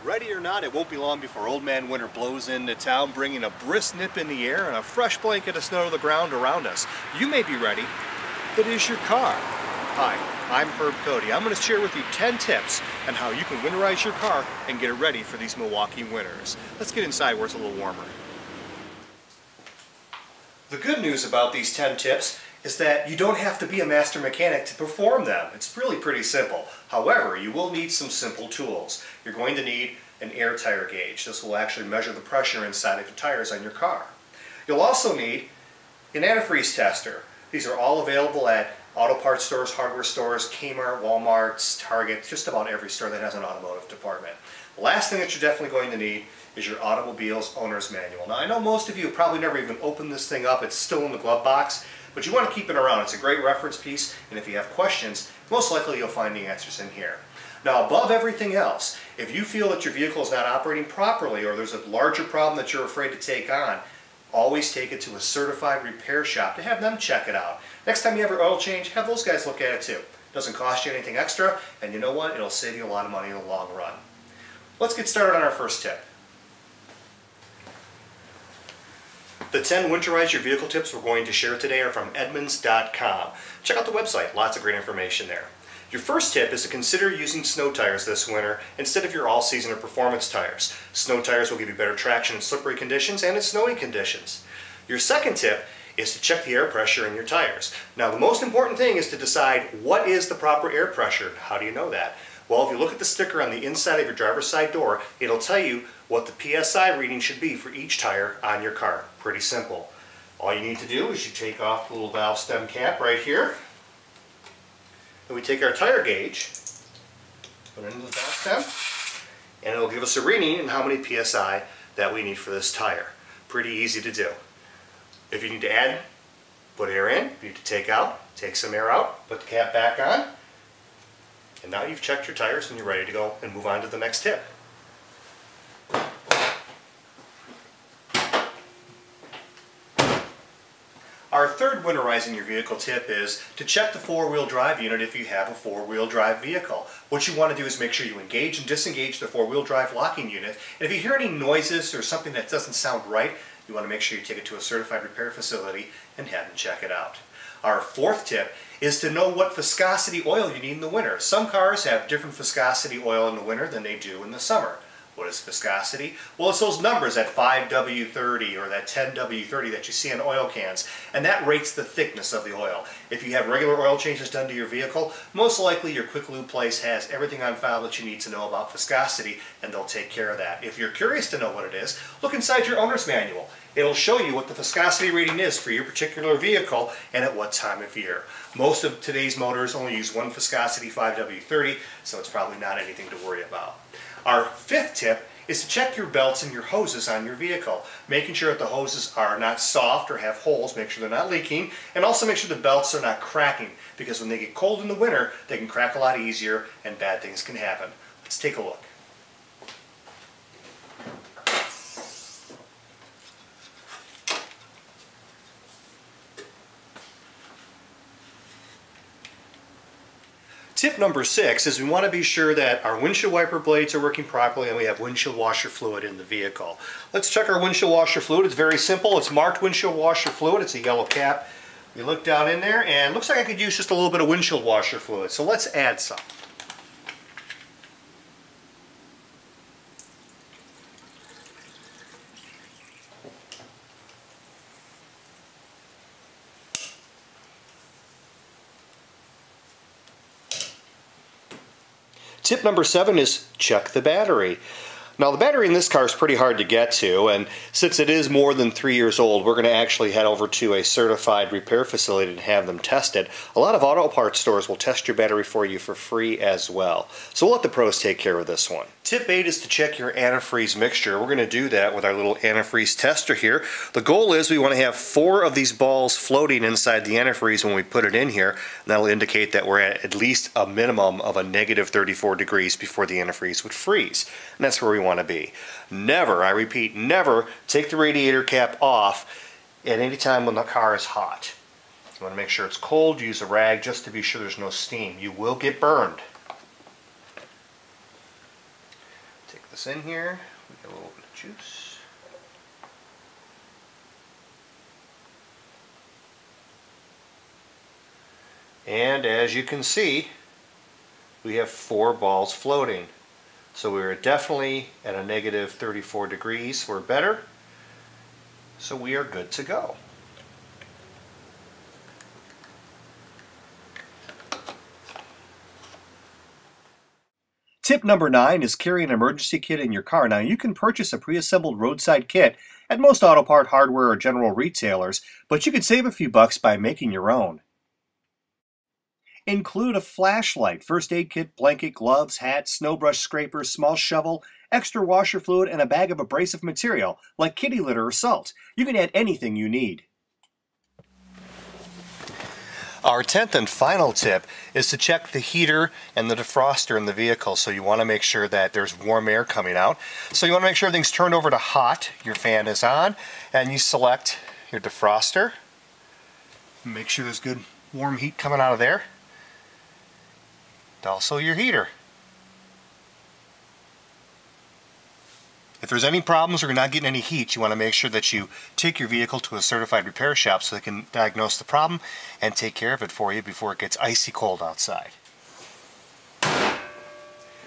Ready or not, it won't be long before Old Man Winter blows into town, bringing a brisk nip in the air and a fresh blanket of snow to the ground around us. You may be ready, but is your car? Hi, I'm Cody. I'm going to share with you 10 tips on how you can winterize your car and get it ready for these Milwaukee winters. Let's get inside where it's a little warmer. The good news about these 10 tips is that you don't have to be a master mechanic to perform them. It's really pretty simple. However, you will need some simple tools. You're going to need an air tire gauge. This will actually measure the pressure inside of the tires on your car. You'll also need an antifreeze tester. These are all available at auto parts stores, hardware stores, Kmart, Walmart, Target, just about every store that has an automotive department. The last thing that you're definitely going to need is your automobile's owner's manual. Now I know most of you have probably never even opened this thing up. It's still in the glove box, but you want to keep it around. It's a great reference piece, and if you have questions, most likely you'll find the answers in here. Now above everything else, if you feel that your vehicle is not operating properly or there's a larger problem that you're afraid to take on, always take it to a certified repair shop to have them check it out. Next time you have your oil change, have those guys look at it too. It doesn't cost you anything extra, and you know what? It'll save you a lot of money in the long run. Let's get started on our first tip. The 10 winterize your vehicle tips we're going to share today are from Edmunds.com. Check out the website, lots of great information there. Your first tip is to consider using snow tires this winter instead of your all-season or performance tires. Snow tires will give you better traction in slippery conditions and in snowy conditions. Your second tip is to check the air pressure in your tires. Now the most important thing is to decide what is the proper air pressure. How do you know that? Well, if you look at the sticker on the inside of your driver's side door, it'll tell you what the PSI reading should be for each tire on your car. Pretty simple. All you need to do is you take off the little valve stem cap right here, and we take our tire gauge, put it into the valve stem, and it'll give us a reading and how many PSI that we need for this tire. Pretty easy to do. If you need to add, put air in. If you need to take out, take some air out, put the cap back on. And now you've checked your tires and you're ready to go and move on to the next tip. Our third winterizing your vehicle tip is to check the four-wheel drive unit if you have a four-wheel drive vehicle. What you want to do is make sure you engage and disengage the four-wheel drive locking unit. And if you hear any noises or something that doesn't sound right, you want to make sure you take it to a certified repair facility and have them check it out. Our fourth tip is to know what viscosity oil you need in the winter. Some cars have different viscosity oil in the winter than they do in the summer. What is viscosity? Well, it's those numbers, that 5W30 or that 10W30 that you see on oil cans, and that rates the thickness of the oil. If you have regular oil changes done to your vehicle, most likely your quick lube place has everything on file that you need to know about viscosity, and they'll take care of that. If you're curious to know what it is, look inside your owner's manual. It'll show you what the viscosity rating is for your particular vehicle and at what time of year. Most of today's motors only use one viscosity, 5W30, so it's probably not anything to worry about. Our fifth tip is to check your belts and your hoses on your vehicle, making sure that the hoses are not soft or have holes, make sure they're not leaking, and also make sure the belts are not cracking, because when they get cold in the winter, they can crack a lot easier and bad things can happen. Let's take a look. Tip number 6 is we want to be sure that our windshield wiper blades are working properly and we have windshield washer fluid in the vehicle. Let's check our windshield washer fluid. It's very simple. It's marked windshield washer fluid. It's a yellow cap. We look down in there and it looks like I could use just a little bit of windshield washer fluid. So let's add some. Tip number 7 is check the battery. Now the battery in this car is pretty hard to get to, and since it is more than 3 years old, we're going to actually head over to a certified repair facility and have them test it. A lot of auto parts stores will test your battery for you for free as well. So we'll let the pros take care of this one. Tip 8 is to check your antifreeze mixture. We're going to do that with our little antifreeze tester here. The goal is we want to have 4 of these balls floating inside the antifreeze when we put it in here, and that'll indicate that we're at least a minimum of a negative 34 degrees before the antifreeze would freeze. And that's where we want to be. Never, I repeat, never take the radiator cap off at any time when the car is hot. You want to make sure it's cold. Use a rag just to be sure there's no steam. You will get burned. Take this in here. We get a little bit of juice. And as you can see, we have 4 balls floating. So we're definitely at a negative 34 degrees or better. So we are good to go. Tip number 9 is carry an emergency kit in your car. Now you can purchase a pre-assembled roadside kit at most auto part, hardware, or general retailers, but you could save a few bucks by making your own. Include a flashlight, first aid kit, blanket, gloves, hat, snow brush scraper, small shovel, extra washer fluid, and a bag of abrasive material like kitty litter or salt. You can add anything you need. Our 10th and final tip is to check the heater and the defroster in the vehicle. So you want to make sure that there's warm air coming out. So you want to make sure everything's turned over to hot, your fan is on, and you select your defroster. Make sure there's good warm heat coming out of there. And also your heater. If there's any problems or you're not getting any heat, you want to make sure that you take your vehicle to a certified repair shop so they can diagnose the problem and take care of it for you before it gets icy cold outside.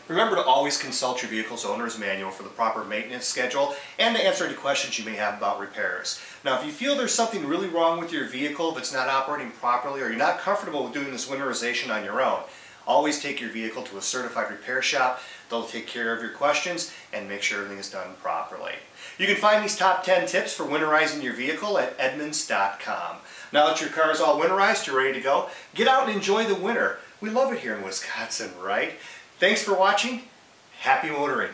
Remember to always consult your vehicle's owner's manual for the proper maintenance schedule and to answer any questions you may have about repairs. Now, if you feel there's something really wrong with your vehicle, if it's not operating properly, or you're not comfortable with doing this winterization on your own, always take your vehicle to a certified repair shop. They'll take care of your questions and make sure everything is done properly. You can find these top 10 tips for winterizing your vehicle at Edmunds.com. Now that your car is all winterized, you're ready to go, get out and enjoy the winter. We love it here in Wisconsin, right? Thanks for watching. Happy motoring.